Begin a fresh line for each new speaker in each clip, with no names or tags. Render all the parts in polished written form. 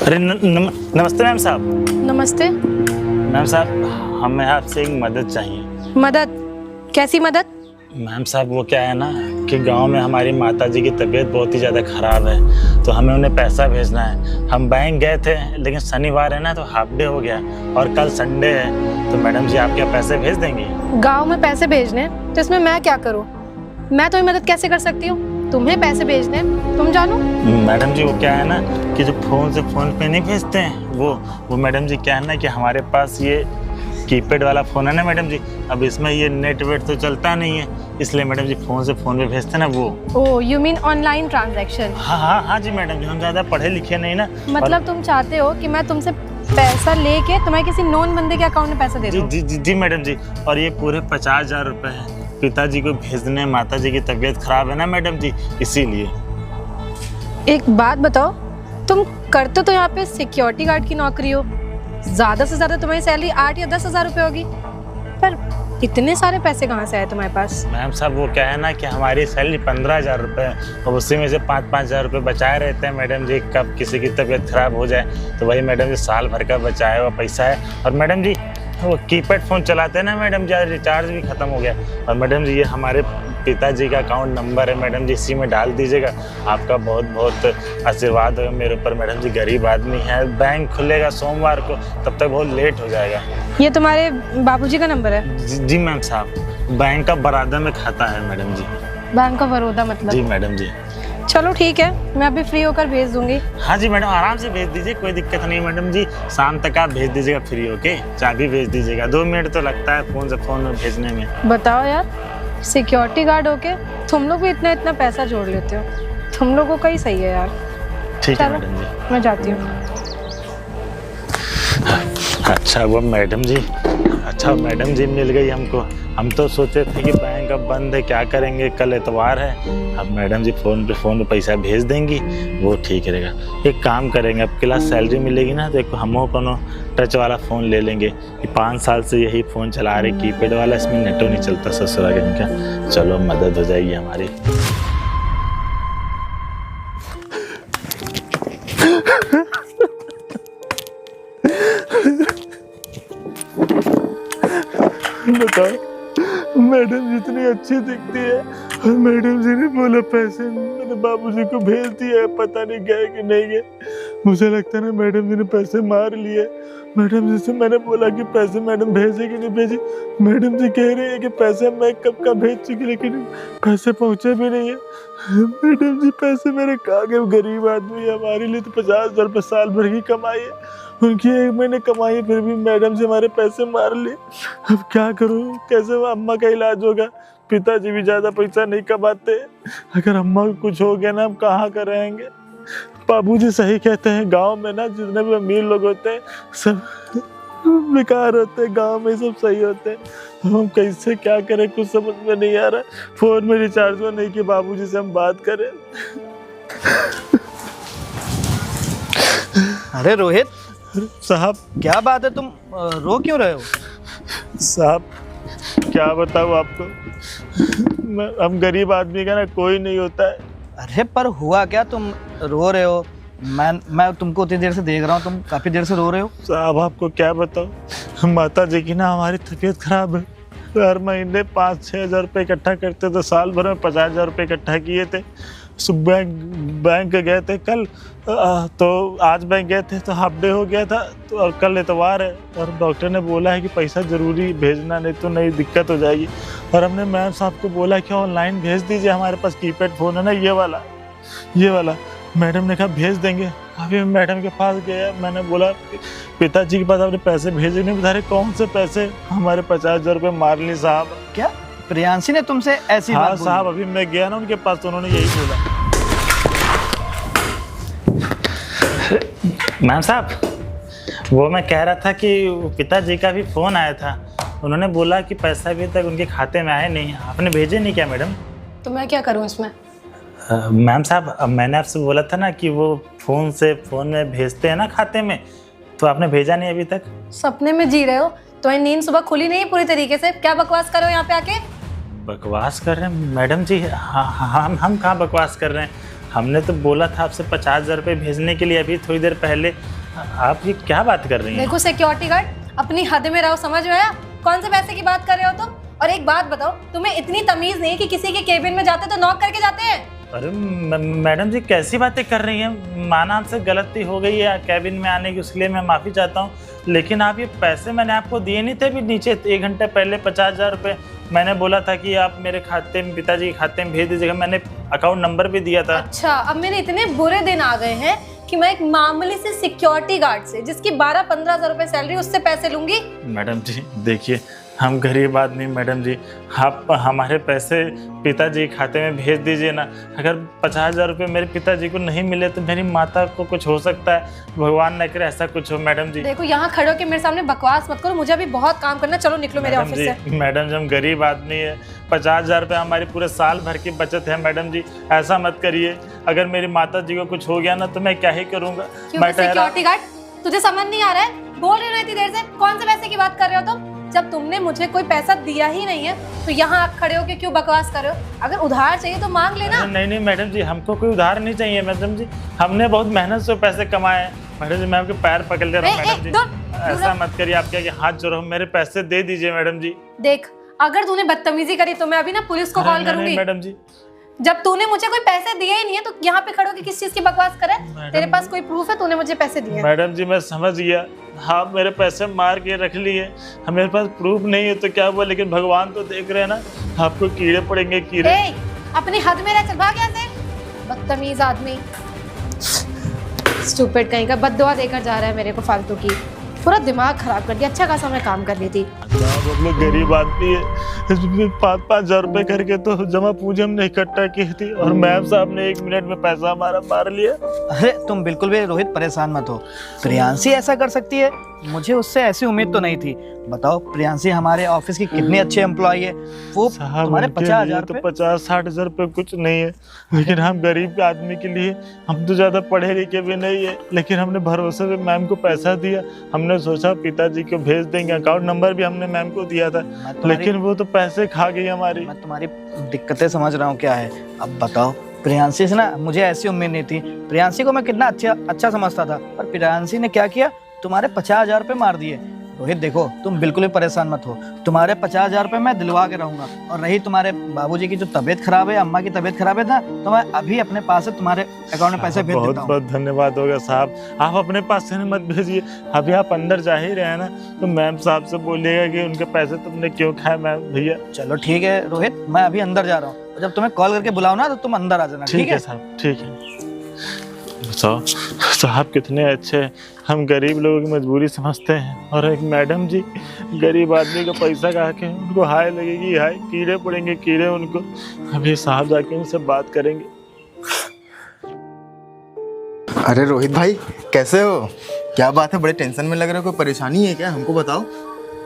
अरे नमस्ते मैम साहब।
नमस्ते।
मैम साहब हमें आपसे एक मदद चाहिए।
मदद? कैसी मदद?
मैम साहब वो क्या है ना कि गांव में हमारी माताजी की तबीयत बहुत ही ज़्यादा ख़राब है, तो हमें उन्हें पैसा भेजना है। हम बैंक गए थे लेकिन शनिवार है ना तो हाफ डे हो गया और कल संडे है, तो मैडम जी आप क्या पैसे भेज देंगी?
गांव में पैसे भेजने तो इसमें मैं क्या करूं? मैं तुम्हें मदद कैसे कर सकती हूँ? तुम्हें पैसे भेजने तुम जानो।
मैडम जी वो क्या है ना कि जो फ़ोन से फ़ोन पे नहीं भेजते हैं वो मैडम जी क्या है ना कि हमारे पास ये कीपैड वाला फ़ोन है ना मैडम जी, अब इसमें ये नेट वेट तो चलता नहीं है, इसलिए मैडम जी फ़ोन से फ़ोन पे भेजते ना वो।
Oh you mean online transaction?
हाँ जी मैडम जी, हम ज़्यादा पढ़े लिखे नहीं ना।
मतलब तुम चाहते हो कि मैं तुमसे पैसा लेके तुम्हें किसी नॉन बंदे के अकाउंट में पैसा दे दूं?
जी मैडम जी, और ये पूरे 50,000 रुपये हैं, पिताजी को भेजने, माताजी की तबीयत खराब है ना मैडम जी, इसीलिए।
एक बात बताओ, तुम करते तो यहाँ पे सिक्योरिटी गार्ड की नौकरी हो, ज्यादा से ज्यादा तुम्हारी सैलरी 8 या 10,000 रुपये होगी, पर इतने सारे पैसे कहाँ से आए तुम्हारे पास?
मैम साहब वो क्या है ना कि हमारी सैलरी 15,000 रुपये है और उसी में से 5-5 हज़ार रुपये बचाए रहते हैं मैडम जी, कब किसी की तबीयत खराब हो जाए तो वही मैडम जी साल भर का बचाया हुआ पैसा है। और मैडम जी वो कीपैड फ़ोन चलाते हैं ना मैडम जी, आज रिचार्ज भी ख़त्म हो गया, और मैडम जी ये हमारे पिताजी का अकाउंट नंबर है मैडम जी, इसी में डाल दीजिएगा। आपका बहुत बहुत आशीर्वाद होगा मेरे ऊपर मैडम जी, गरीब आदमी है, बैंक खुलेगा सोमवार को, तब तक बहुत लेट हो जाएगा।
ये तुम्हारे बाबूजी का नंबर है?
जी मैम साहब, बैंक का बड़ौदा में खाता है madam ji.
Bank of Baroda मतलब?
जी मैडम जी।
चलो ठीक है, मैं अभी फ्री होकर भेज दूंगी।
हाँ जी मैडम, आराम से भेज दीजिए, कोई दिक्कत नहीं मैडम जी, शाम तक आप भेज दीजिएगा फ्री होके, चाबी भेज दीजिएगा, 2 मिनट तो लगता है फ़ोन से फ़ोन में भेजने में।
बताओ यार, सिक्योरिटी गार्ड होके तुम लोग भी इतना पैसा जोड़ लेते हो, तुम लोगों का ही सही है यार।
ठीक है
चलो
मैडम जी।
मैं जाती हूँ।
अच्छा वो मैडम जी मिल गई हमको, हम तो सोचे थे कि बैंक अब बंद है, क्या करेंगे, कल एतवार है। अब मैडम जी फ़ोन पे पैसा भेज देंगी, वो ठीक रहेगा। एक काम करेंगे, अब क्लास सैलरी मिलेगी ना तो एक हमो कोनो टच वाला फ़ोन ले लेंगे, कि 5 साल से यही फ़ोन चला रहे कीपैड वाला, इसमें नेटो नहीं चलता ससुराल का। चलो मदद हो जाएगी हमारी। बताओ मैडम जितनी अच्छी दिखती है, और मैडम जी ने बोला पैसे मेरे बाबूजी को भेज दिया है, पता नहीं गए कि नहीं गए। मुझे लगता है ना मैडम जी ने पैसे मार लिए। मैडम जी से मैंने बोला कि पैसे मैडम भेजे कि नहीं भेजे, मैडम जी कह रही है कि पैसे मैं कब का भेज चुकी, लेकिन पैसे पहुंचे भी नहीं है। मैडम जी पैसे मेरे कहाँ गए? गरीब आदमी है, हमारे लिए तो 50,000 रुपये साल भर की कमाई है, उनकी 1 महीने कमाई, फिर भी मैडम से हमारे पैसे मार लिए। अब क्या करूँ, कैसे अम्मा का इलाज होगा? पिताजी भी ज़्यादा पैसा नहीं कमाते, अगर अम्मा को कुछ हो गया ना हम कहाँ का रहेंगे? बाबूजी सही कहते हैं, गांव में ना जितने भी अमीर लोग होते हैं सब बेकार होते हैं, गांव में सब सही होते हैं। हम कैसे क्या करें, कुछ समझ में नहीं आ रहा। फ़ोन में रिचार्ज हो नहीं कि बाबूजी से हम बात करें।
अरे रोहित
साहब
क्या बात है, तुम रो क्यों रहे हो?
साहब क्या बताऊँ आपको, हम गरीब आदमी का ना कोई नहीं होता है।
अरे पर हुआ क्या, तुम रो रहे हो? मैं तुमको उतनी देर से देख रहा हूँ, तुम काफी देर से रो रहे हो।
साहब आपको क्या बताऊँ, माता जी की ना हमारी तबीयत खराब है, हर महीने 5-6 हज़ार रुपये इकट्ठा करते थे, साल भर में 50,000 रुपये इकट्ठा किए थे। सुबह बैंक गए थे कल, तो आज बैंक गए थे तो हाफ डे हो गया था, तो और कल एतवार है और डॉक्टर ने बोला है कि पैसा ज़रूरी भेजना, नहीं तो नहीं दिक्कत हो जाएगी। और हमने मैम साहब को बोला कि ऑनलाइन भेज दीजिए, हमारे पास कीपैड फ़ोन है ना ये वाला। मैडम ने कहा भेज देंगे। अभी मैडम के पास गया, मैंने बोला पिताजी के पास आपने पैसे भेजे नहीं, बता रहे कौन से पैसे, हमारे 50,000 रुपये मार लिए साहब।
क्या प्रियांशी ने तुमसे ऐसी
हाँ
बात बोली?
साहब, अभी मैं गया ना उनके पास तो उन्होंने यही बोला। मैम साहब वो मैं कह रहा था कि पिताजी का भी फ़ोन आया था, उन्होंने बोला कि पैसा अभी तक उनके खाते में आया नहीं, आपने भेजे नहीं क्या मैडम?
तो मैं क्या करूँ इसमें?
मैम साहब मैंने आपसे बोला था ना कि वो फ़ोन से फ़ोन में भेजते हैं ना खाते में, तो आपने भेजा नहीं अभी तक।
सपने में जी रहे हो? तुम्हारी नींद सुबह खुली नहीं पूरी तरीके से, क्या बकवास कर रहे हो यहाँ पे आके?
बकवास कर रहे हैं मैडम जी? हम कहाँ बकवास कर रहे हैं, हमने तो बोला था आपसे 50,000 रुपये भेजने के लिए अभी थोड़ी देर पहले। आप ये क्या बात कर रही हैं?
देखो सिक्योरिटी गार्ड, अपनी हद में रहो, समझ में आया? कौन से पैसे की बात कर रहे हो तुम? और एक बात बताओ, तुम्हें इतनी तमीज नहीं कि किसी के केबिन में जाते तो नॉक करके जाते हैं?
अरे मैडम जी कैसी बातें कर रही हैं? माना हमसे गलती हो गई है कैबिन में आने की, उसके लिए मैं माफ़ी चाहता हूँ। लेकिन आप ये पैसे मैंने आपको दिए नहीं थे अभी नीचे 1 घंटे पहले 50,000 रुपये। मैंने बोला था कि आप मेरे खाते में, पिताजी के खाते में भेज दीजिएगा। मैंने अकाउंट नंबर भी दिया था।
अच्छा, अब मेरे इतने बुरे दिन आ गए हैं कि मैं एक मामूली से सिक्योरिटी गार्ड से, जिसकी 12-15 हज़ार रुपये सैलरी, उससे पैसे लूंगी?
मैडम जी देखिए, हम गरीब आदमी, मैडम जी आप हमारे पैसे पिताजी के खाते में भेज दीजिए ना। अगर 50,000 रुपये मेरे पिताजी को नहीं मिले तो मेरी माता को कुछ हो सकता है। भगवान न करे ऐसा कुछ हो मैडम जी।
देखो, यहाँ खड़े होकर मेरे सामने बकवास मत करो, मुझे अभी बहुत काम करना। चलो निकलो मेरे ऑफिस से।
मैडम जी हम गरीब आदमी है, 50,000 रुपये हमारी पूरे साल भर की बचत है मैडम जी, ऐसा मत करिए। अगर मेरी माता जी को कुछ हो गया ना तो मैं क्या ही करूँगा।
सिक्योरिटी गार्ड, तुझे समझ नहीं आ रहा है? बोल रही इतनी देर से, कौन से पैसे की बात कर रहे हो तुम? जब तुमने मुझे कोई पैसा दिया ही नहीं है तो यहाँ आप खड़े होके क्यों बकवास कर रहे हो? अगर उधार चाहिए तो मांग लेना।
नहीं मैडम जी, हमको कोई उधार नहीं चाहिए मैडम जी, हमने बहुत मेहनत से पैसे कमाए हैं। मैडम जी मैं आपके पैर पकड़ ले रहा हूँ मैडम जी, ऐसा मत करिए। आप क्या हाथ जोड़ो, मेरे पैसे दे दीजिए मैडम जी।
देख, अगर तूने बदतमीजी करी तो मैं अभी ना पुलिस को कॉल करूंगी।
मैडम जी
जब तूने मुझे कोई पैसे दिए ही नहीं है तो यहाँ पे खड़ो के किस चीज की बकवास करे? तेरे पास कोई प्रूफ है तूने मुझे पैसे दिए?
मैडम जी मैं समझ गया, हाँ मेरे पैसे मार के रख लिए, मेरे पास प्रूफ नहीं है तो क्या हुआ, लेकिन भगवान तो देख रहे हैं ना, आपको कीड़े पड़ेंगे कीड़े।
अपनी हद में रह, चल भाग यहाँ से, बदतमीज आदमी। स्टूपिड कहीं का, बद्दुआ देकर जा रहा है मेरे को फालतू की, पूरा दिमाग खराब कर दिया। अच्छा खासा मैं काम कर रही थी।
हम लोग गरीब आदमी है, 5-5 हज़ार रुपए करके तो जमा पूंजी हमने इकट्ठा की थी और मैम साहब ने 1 मिनट में पैसा हमारा मार लिया।
अरे तुम बिल्कुल भी रोहित परेशान मत हो, प्रियांशी ऐसा कर सकती है? मुझे उससे ऐसी उम्मीद तो नहीं थी। बताओ, प्रियांशी हमारे ऑफिस की कितनी अच्छी एम्प्लॉय है, वो तुम्हारे 50,000
तो 50-60 हज़ार रुपये कुछ नहीं है, लेकिन हम गरीब आदमी के लिए, हम तो ज़्यादा पढ़े लिखे भी नहीं है, लेकिन हमने भरोसे से मैम को पैसा दिया। हमने सोचा पिताजी को भेज देंगे, अकाउंट नंबर भी हमने मैम को दिया था, लेकिन वो तो पैसे खा गई हमारी।
मैं तुम्हारी दिक्कतें समझ रहा हूँ क्या है। अब बताओ, प्रियांशी से ना मुझे ऐसी उम्मीद नहीं थी। प्रियांशी को मैं कितना अच्छा समझता था, पर प्रियांशी ने क्या किया, तुम्हारे 50,000 रुपये मार दिए। रोहित देखो, तुम बिल्कुल भी परेशान मत हो, तुम्हारे 50,000 रुपये मैं दिलवा के रहूंगा। और रही तुम्हारे बाबूजी की जो तबीयत खराब है, अम्मा की तबीयत खराब है ना, तो मैं अभी अपने पास से तुम्हारे अकाउंट में पैसे भेज देता हूँ।
बहुत धन्यवाद होगा साहब, आप अपने पास से मत भेजिए। अभी आप अंदर जा ही रहे हैं ना, तो मैम साहब से बोलिएगा कि उनके पैसे तुमने क्यों खाए मैम भैया।
चलो ठीक है रोहित, मैं अभी अंदर जा रहा हूँ, जब तुम्हें कॉल करके बुलाओ ना तो तुम अंदर आ जाना। ठीक है
साहब, ठीक है। साहब कितने अच्छे हैं, हम गरीब लोगों की मजबूरी समझते हैं, और एक मैडम जी गरीब आदमी का पैसा खा के उनको हाय लगेगी, हाय कीड़े पड़ेंगे कीड़े उनको। अभी साहब जाके उनसे बात करेंगे।
अरे रोहित भाई कैसे हो? क्या बात है, बड़े टेंशन में लग रहे हो, कोई परेशानी है क्या? हमको बताओ।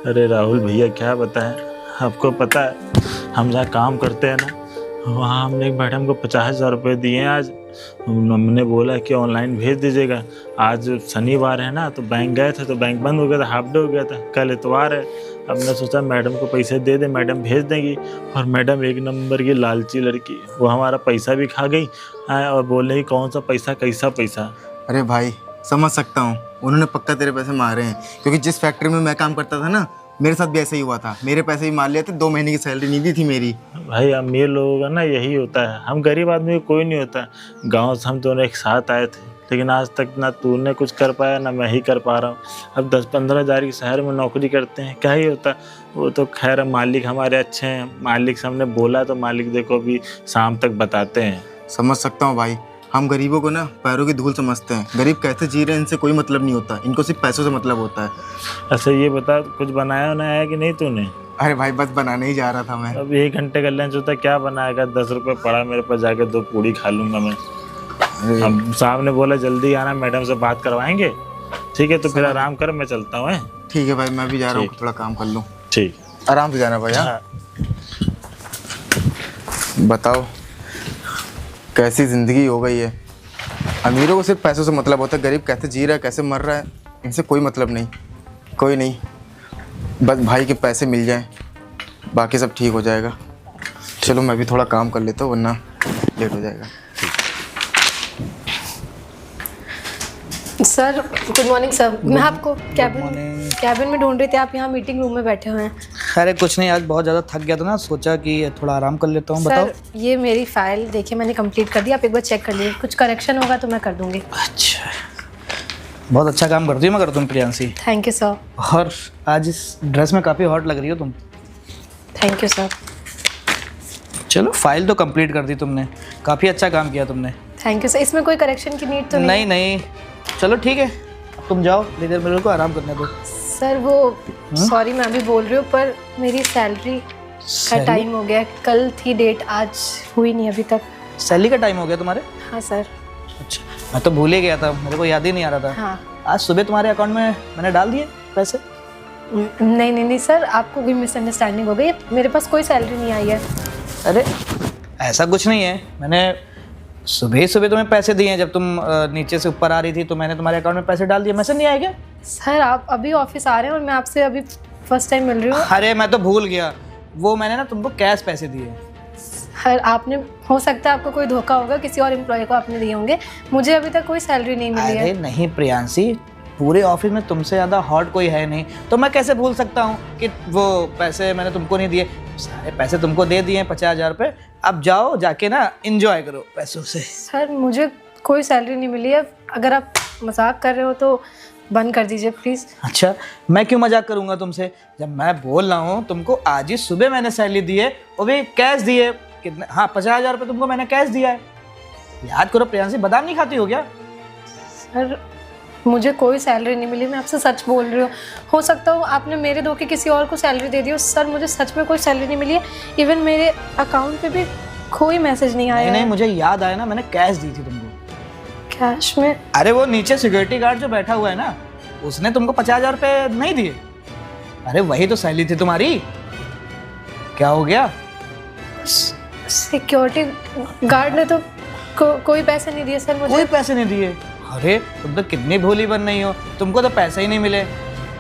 अरे राहुल भैया क्या बताएं, आपको पता है हम जहाँ काम करते हैं ना, वहाँ हमने एक मैडम को 50,000 रुपये दिए हैं। आज हमने बोला कि ऑनलाइन भेज दीजिएगा। आज शनिवार है ना, तो बैंक गए थे तो बैंक बंद हो गया था, हाफ डे हो गया था। कल इतवार है, हमने सोचा मैडम को पैसे दे दे, मैडम भेज देंगी। और मैडम 1 नंबर की लालची लड़की, वो हमारा पैसा भी खा गई और बोले कि कौन सा पैसा, कैसा पैसा।
अरे भाई समझ सकता हूँ, उन्होंने पक्का तेरे पैसे मारे हैं, क्योंकि जिस फैक्ट्री में मैं काम करता था ना, मेरे साथ भी ऐसा ही हुआ था। मेरे पैसे भी मार लिए थे, 2 महीने की सैलरी नहीं दी थी मेरी।
भाई अमीर लोगों का ना यही होता है, हम गरीब आदमी को कोई नहीं होता। गांव से हम दोनों एक साथ आए थे, लेकिन आज तक ना तूने कुछ कर पाया ना मैं ही कर पा रहा हूँ। अब 10-15 हज़ार की शहर में नौकरी करते हैं, क्या ही होता। वो तो खैर मालिक हमारे अच्छे हैं, मालिक से हमने बोला तो मालिक देखो अभी शाम तक बताते हैं।
समझ सकता हूँ भाई, हम गरीबों को ना पैरों की धूल समझते हैं। गरीब कैसे जी रहे हैं इनसे कोई मतलब नहीं होता, इनको सिर्फ पैसों से मतलब होता है।
अच्छा ये बता, कुछ बनाया है कि नहीं तूने?
अरे भाई बस बनाने ही जा रहा था मैं।
अब 1 घंटे का लंच होता, क्या बनाएगा? 10 रुपये पड़ा मेरे पास, जाके 2 पूड़ी खा लूँगा मैं। अब साहब ने बोला जल्दी आना, मैडम से बात करवाएंगे। ठीक है तो फिर आराम कर, मैं चलता हूँ।
ठीक है भाई, मैं भी जा रहा हूँ, थोड़ा काम कर लूँ।
ठीक,
आराम से जाना भाई। हाँ बताओ कैसी ज़िंदगी हो गई है। अमीरों को सिर्फ पैसों से मतलब होता है, गरीब कैसे जी रहा है कैसे मर रहा है इनसे कोई मतलब नहीं। कोई नहीं, बस भाई के पैसे मिल जाएं, बाकी सब ठीक हो जाएगा। चलो मैं भी थोड़ा काम कर लेता हूँ, वरना लेट हो जाएगा।
Sir good morning sir. मैं आपको
morning.
कैबिन में ढूंढ रही थी, आप यहाँ मीटिंग रूम में बैठे हुए हैं।
अरे कुछ नहीं, आज बहुत ज़्यादा थक गया था ना, सोचा कि थोड़ा आराम कर लेता हूँ। बताओ।
सर ये मेरी फाइल देखिए, मैंने कंप्लीट कर दी, आप एक बार चेक कर लीजिए, कुछ करेक्शन होगा तो मैं कर दूंगी।
अच्छा, बहुत अच्छा काम करती हो मगर तुम प्रियांशी।
Thank you sir.
और आज इस ड्रेस में काफ़ी हॉट लग रही हो तुम।
Thank you sir.
चलो, फाइल तो कंप्लीट कर दी तुमने, काफ़ी अच्छा काम किया तुमने।
Thank you sir. इसमें कोई करेक्शन की नीड तो
नहीं नहीं, चलो ठीक है, अब तुम जाओ, लेकर मेरे को आराम करने दो।
सर वो सॉरी मैं अभी बोल रही हूँ, पर मेरी सैलरी का
सैलरी?
टाइम हो गया, कल थी डेट, आज हुई नहीं अभी तक।
सैलरी का टाइम हो गया तुम्हारे?
हाँ सर।
अच्छा, मैं तो भूल ही गया था, मेरे को याद ही नहीं आ रहा था।
हाँ।
आज सुबह तुम्हारे अकाउंट में मैंने डाल दिए पैसे।
नहीं नहीं नहीं सर, आपको कोई मिसअंडरस्टैंडिंग हो गई, मेरे पास कोई सैलरी नहीं आई है।
अरे ऐसा कुछ नहीं है, मैंने सुबह सुबह तुम्हें पैसे दिए हैं, जब तुम नीचे से ऊपर आ रही थी तो मैंने तुम्हारे अकाउंट में पैसे डाल दिए। मैसेज नहीं आया क्या?
सर आप अभी ऑफिस आ रहे हैं और मैं आपसे अभी फर्स्ट टाइम मिल रही हूँ।
अरे मैं तो भूल गया, वो मैंने ना तुमको कैश पैसे दिए।
सर आपने, हो सकता है आपको कोई धोखा होगा, किसी और एम्प्लॉय को आपने दिए होंगे, मुझे अभी तक कोई सैलरी नहीं मिली है।
अरे नहीं प्रियांशी, पूरे ऑफिस में तुमसे ज़्यादा हॉट कोई है नहीं, तो मैं कैसे भूल सकता हूँ कि वो पैसे मैंने तुमको नहीं दिए। सारे पैसे तुमको दे दिए हैं, 50,000 रुपये। अब जाओ, जाके ना एंजॉय करो पैसों से।
सर मुझे कोई सैलरी नहीं मिली है, अगर आप मजाक कर रहे हो तो बंद कर दीजिए प्लीज़।
अच्छा, मैं क्यों मजाक करूंगा तुमसे, जब मैं बोल रहा हूँ तुमको आज ही सुबह मैंने सैलरी दी है, वो भी कैश दी है। कितने? हाँ, 50,000 रुपये तुमको मैंने कैश दिया है। याद करो प्रियांशी, बादाम नहीं खाती हो क्या?
सर मुझे कोई सैलरी नहीं मिली, मैं आपसे सच बोल रही हूँ। हो सकता हो आपने मेरे धोखे किसी और को सैलरी दे दी हो। सर मुझे सच में कोई सैलरी नहीं मिली है, इवन मेरे अकाउंट पे भी कोई मैसेज नहीं आया।
नहीं, मुझे याद आया ना, मैंने कैश दी थी तुमको।
कैश में?
अरे वो नीचे सिक्योरिटी गार्ड जो बैठा हुआ है ना, उसने तुमको 50,000 रुपये नहीं दिए। अरे वही तो सैलरी थी तुम्हारी। क्या हो गया?
सिक्योरिटी गार्ड ने तो कोई पैसे नहीं दिए सर मुझे।
कोई पैसे नहीं दिए? अरे तुम तो कितनी भोली बन रही हो, तुमको तो पैसे ही नहीं मिले।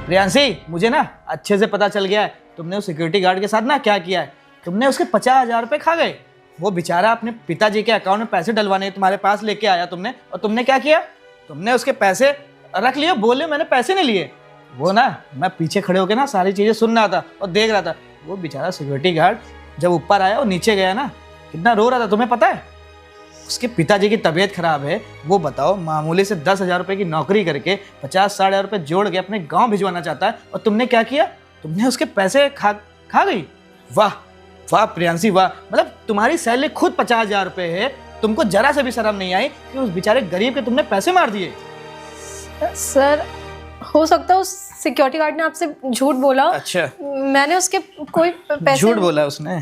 प्रियांशी, मुझे ना अच्छे से पता चल गया है तुमने उस सिक्योरिटी गार्ड के साथ ना क्या किया है। तुमने उसके 50,000 रुपये खा गए। वो बेचारा अपने पिताजी के अकाउंट में पैसे डलवाने तुम्हारे पास लेके आया तुमने, और तुमने क्या किया? तुमने उसके पैसे रख लिए, बोले मैंने पैसे नहीं लिए। वो ना, मैं पीछे खड़े होकर ना सारी चीज़ें सुन रहा था और देख रहा था। वो बेचारा सिक्योरिटी गार्ड जब ऊपर आया और नीचे गया ना, कितना रो रहा था तुम्हें पता है? उसके पिताजी की तबीयत खराब है। वो बताओ, मामूली से 10,000 रुपये की नौकरी करके 50-60,000 रुपये जोड़ के अपने गांव भिजवाना चाहता है, और तुमने क्या किया? तुमने उसके पैसे खा गई। वाह वाह प्रियांशी वाह, मतलब तुम्हारी सैलरी खुद 50,000 रुपये है, तुमको जरा से भी शर्म नहीं आई कि उस बेचारे गरीब के तुमने पैसे मार दिए।
सर हो सकता है उस सिक्योरिटी गार्ड ने आपसे झूठ बोला।
अच्छा,
मैंने उसके कोई पैसे
झूठ बोला उसने?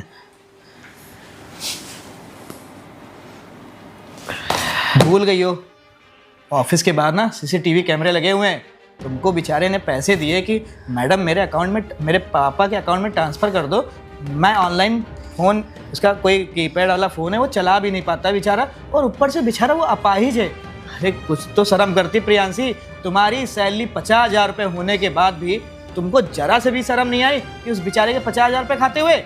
भूल गई हो, ऑफिस के बाहर ना CCTV कैमरे लगे हुए हैं। तुमको बेचारे ने पैसे दिए कि मैडम मेरे अकाउंट में, मेरे पापा के अकाउंट में ट्रांसफ़र कर दो। मैं ऑनलाइन फ़ोन, उसका कोई कीपैड वाला फ़ोन है, वो चला भी नहीं पाता बेचारा, और ऊपर से बेचारा वो अपाहिज है। अरे कुछ तो शर्म करती प्रियांशी, तुम्हारी सैलरी 50,000 रुपये होने के बाद भी तुमको जरा से भी शर्म नहीं आई कि उस बेचारे के 50,000 रुपये खाते हुए?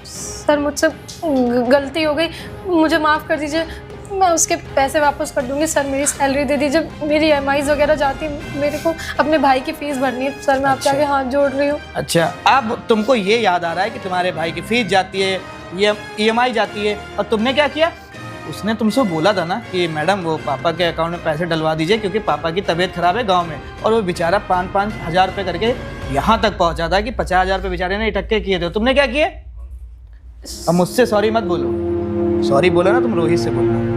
सर मुझसे गलती हो गई, मुझे माफ़ कर दीजिए, मैं उसके पैसे वापस कर दूंगी। सर मेरी सैलरी दे दीजिए, मेरी EMIs वगैरह जाती, मेरे को अपने भाई की फ़ीस भरनी है। सर मैं आपके आगे हाथ जोड़ रही हूँ।
अच्छा, अब तुमको ये याद आ रहा है कि तुम्हारे भाई की फीस जाती है, EMI जाती है, और तुमने क्या किया? उसने तुमसे बोला था ना कि मैडम वो पापा के अकाउंट में पैसे डलवा दीजिए क्योंकि पापा की तबीयत खराब है गांव में, और वो बेचारा 5-5 हज़ार रुपये करके यहाँ तक पहुँचा था कि 50,000 रुपये बेचारे ने इकट्ठे किए थे। तुमने क्या किए? अब मुझसे सॉरी मत बोलो, सॉरी बोलो ना तुम रोहित से बोलना।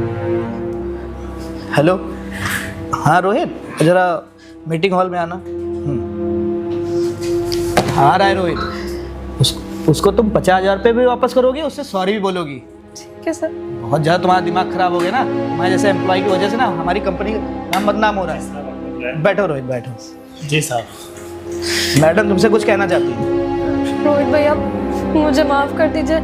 हेलो, हाँ रोहित, ज़रा मीटिंग हॉल में आना। आ रहा है रोहित। उसको तुम 50,000 रुपये भी वापस करोगी, उससे सॉरी भी बोलोगी।
ठीक है सर।
बहुत ज़्यादा तुम्हारा दिमाग खराब हो गया ना, तुम्हारे जैसे एम्प्लॉय की वजह से ना हमारी कंपनी का नाम बदनाम हो रहा है। बैठो रोहित, बैठो।
जी साहब।
मैडम तुमसे कुछ कहना चाहती है।
रोहित भैया मुझे माफ़ कर दीजिए,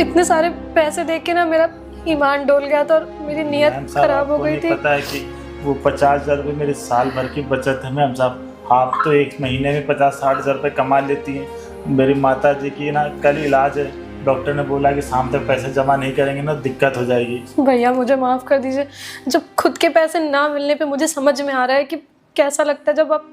इतने सारे पैसे देख के ना मेरा ईमान डोल गया था और मेरी नीयत खराब हो गई थी।
पता है कि वो 50,000 रुपये मेरे साल भर की बचत है मैम साहब। आप तो एक महीने में 50-60 हज़ार रुपये कमा लेती हैं। मेरी माता जी की ना कल इलाज है, डॉक्टर ने बोला कि शाम तक पैसे जमा नहीं करेंगे ना दिक्कत हो जाएगी।
भैया मुझे माफ़ कर दीजिए। जब खुद के पैसे ना मिलने पे मुझे समझ में आ रहा है कि कैसा लगता है जब आप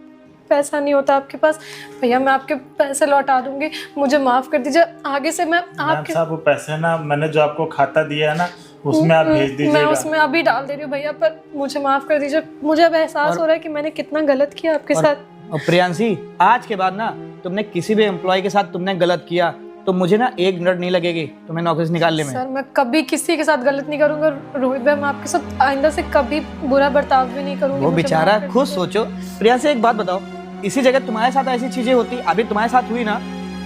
पैसा नहीं होता आपके पास। भैया मैं आपके पैसे लौटा दूंगी, मुझे माफ़ कर दीजिए। आगे से मैं आपके
साहब वो पैसे ना मैंने जो आपको खाता दिया है ना उसमें आप भेज
मैं
दीजिएगा।
उसमें अभी डाल दे रही हूँ भैया, पर मुझे माफ़ कर दीजिए। मुझे अब एहसास हो रहा है कि मैंने कितना गलत किया आपके साथ।
और प्रियांशी, आज के बाद ना तुमने किसी भी एम्प्लॉय के साथ तुमने गलत किया तो मुझे ना 1 मिनट नहीं लगेगी तुम्हें नौकरी से निकालने में।
सर मैं कभी किसी के साथ गलत नहीं करूंगा रोहित भाई, मैं आपके साथ आइंदा से कभी बुरा बर्ताव भी नहीं करूंगी।
वो
मुझे
बेचारा
माफ कर
खुद
दीजिए।
सोचो। प्रियांशी एक बात बताओ, इसी जगह तुम्हारे साथ ऐसी चीजें होती, अभी तुम्हारे साथ हुई ना,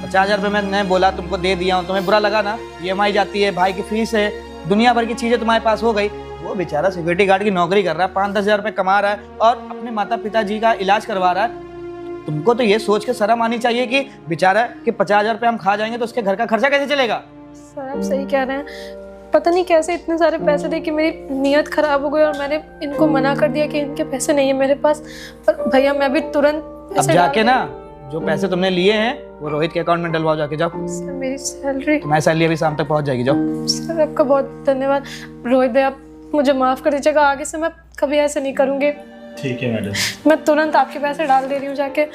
50,000 रुपये मैंने बोला तुमको दे दिया हूँ, तुम्हें बुरा लगा ना, EMI जाती है, भाई की फीस है, दुनिया भर की चीजें तुम्हारे पास हो गई। वो बेचारा सिक्योरिटी गार्ड की नौकरी कर रहा है, 5-10 हज़ार रुपये कमा रहा है और अपने माता पिताजी का इलाज करवा रहा है। तुमको तो ये सोच के शर्म आनी चाहिए कि बेचारा कि 50,000 रुपये हम खा जाएंगे तो उसके घर का खर्चा कैसे चलेगा।
सर आप सही कह रहे हैं। पता नहीं कैसे इतने सारे पैसे दे कि मेरी नीयत खराब हो गई और मैंने इनको मना कर दिया कि इनके पैसे नहीं है मेरे पास। पर भैया मैं भी तुरंत
अब
पैसे
जाके
डाल
ना जो पैसे तुमने लिए हैं वो रोहित के अकाउंट में डलवाओ, जाके जाओ।
सर मेरी सैलरी।
तुम्हारी सैलरी अभी शाम तक पहुंच जाएगी, जाओ।
सर आपका बहुत धन्यवाद रोहित भाई, आप मुझे माफ़ कर दीजिएगा। आगे से मैं कभी ऐसे नहीं करूँगी।
ठीक है मैडम।
मैं तुरंत आपके पैसे डाल दे रही हूँ जाके।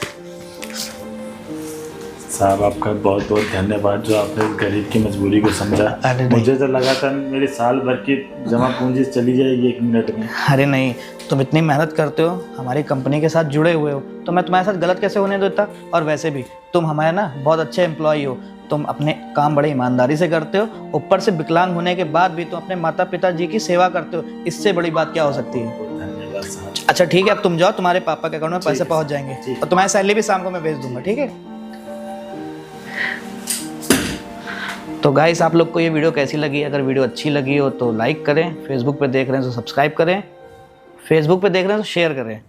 साहब आपका बहुत बहुत धन्यवाद जो आपने इस गरीब की मजबूरी को समझा।
अरे नहीं।
मुझे तो लगा था मेरी साल भर की जमा पूंजी चली जाएगी 1 मिनट में।
अरे नहीं, तुम इतनी मेहनत करते हो, हमारी कंपनी के साथ जुड़े हुए हो, तो मैं तुम्हारे साथ गलत कैसे होने देता। और वैसे भी तुम हमारे ना बहुत अच्छे एम्प्लॉय हो, तुम अपने काम बड़े ईमानदारी से करते हो, ऊपर से विकलांग होने के बाद भी तुम अपने माता पिता जी की सेवा करते हो। इससे बड़ी बात क्या हो सकती है।
धन्यवाद साहब।
अच्छा ठीक है, अब तुम जाओ, तुम्हारे पापा के अकाउंट में पैसे पहुंच जाएंगे
ठीक।
और तुम्हारी सैलरी भी शाम को मैं भेज दूंगा, ठीक है। तो गाइस आप लोग को ये वीडियो कैसी लगी? अगर वीडियो अच्छी लगी हो तो लाइक करें, फेसबुक पे देख रहे हैं तो सब्सक्राइब करें, फेसबुक पे देख रहे हैं तो शेयर करें।